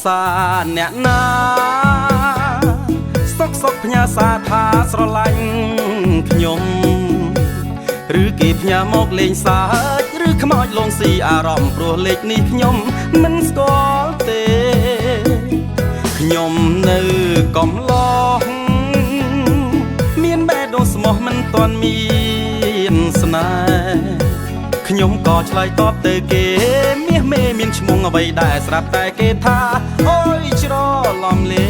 សារអ្នកណាសុកផ្ញើសារថាស្រឡាញ់ខ្ញុំឬគេផ្ញើមកលេងសើចឬខ្មោចលងស៊ីអារម្មណ៍ព្រោះលេខនេះខ្ញុំមិនស្គាល់ទេខ្ញុំនៅកំឡោះមានបេះដូងស្មោះមិនទាន់មានស្នេហ៍ខ្ញុំក៏ឆ្លើយតបទៅគេមាសមេមានឈ្មោះអ្វីដែរស្រាប់តែគេថាអូយច្រឡំលេ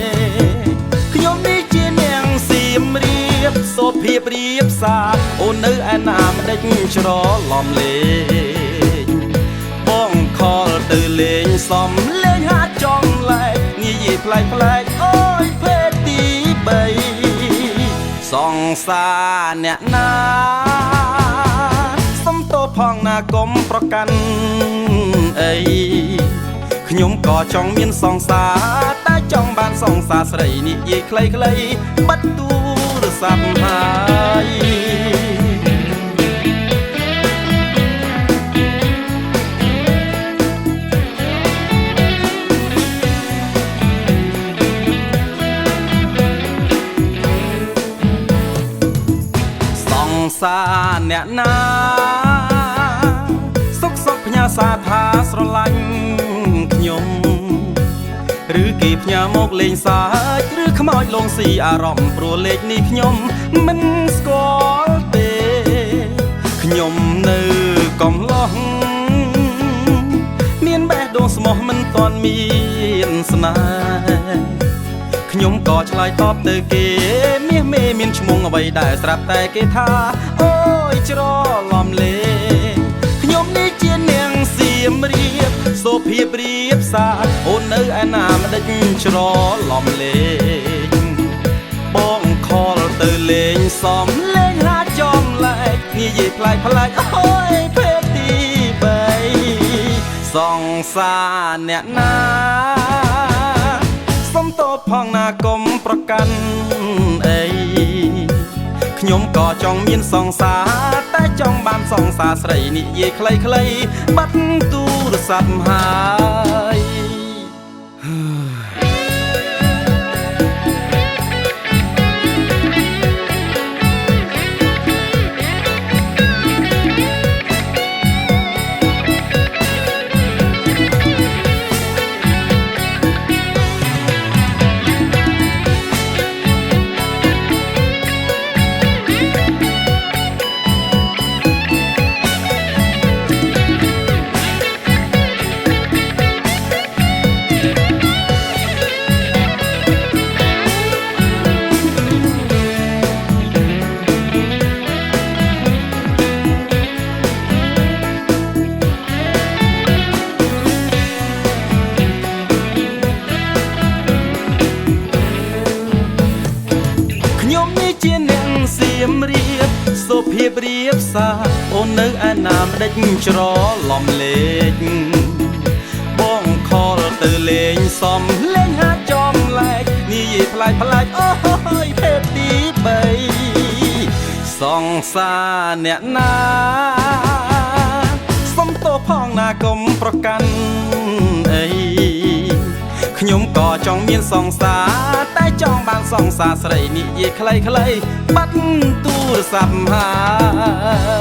ខ្ញុំនេះជានាងសៀមរាបសូភៀបរៀបសារអូននៅឯណាម្ដេចច្រឡំលេបងខលទៅលេងសំលេងហាត់ចំលែកងាយប្លែកអូយភេទទី3សង្សារអ្នកណាសុំទោសផងណាកុំប្រកាន់អីខ្ញុំក៏ចង់មានសង្សារតែចង់បានសង្សារស្រីនិយាយខ្លីៗបាត់ទូរស័ព្ទហើយសង្សារអ្នកណាសុកផ្ញើសារថាស្រឡាញ់ខ្ញុំឬគេផ្ញើមកលេងសើចឬខ្មោចលងស៊ីអារម្មណ៍ព្រោះលេខនេះខ្ញុំមិនស្គាល់ទេខ្ញុំនៅកំឡោះមានបេះដូងស្មោះមិនទាន់មានស្នេហ៍ខ្ញុំក៏ឆ្លើយតបទៅគេមាសមេមានឈ្មោះអ្វីដែរស្រាប់តែគេថាអូយច្រឡំលេខ្ញុំនេះជានាងសៀមរាបសូភៀបរៀបសារអូននៅឯណាម្ដេចច្រឡំលេបងខលទៅលេងសំលេងហាចំលែកងាយប្លែកអូយភេទទី3សង្សារអ្នកណាសុំទោសផងណាកុំប្រកាន់អីខ្ញុំក៏ចង់មានសង្សារតែចង់បានសង្សារស្រីនិយាយខ្លីៗបាត់ទូរស័ព្ទហើយជានាងសៀមរាបសូភៀបរៀបសារអូននៅឯណាម្ដេចច្រឡំលេខបងខលទៅលេងសំលេងហាត់ចំលែកនិយាយប្លែកអូយភេទទី3សង្សារអ្នកណាសុំទោសផងណាកុំប្រកាន់អីខ្ញុំក៏ចង់មានសង្សារតែចង់បានសង្សារស្រីនិយាយខ្លីៗបាត់ទូរស័ព្ទហើយ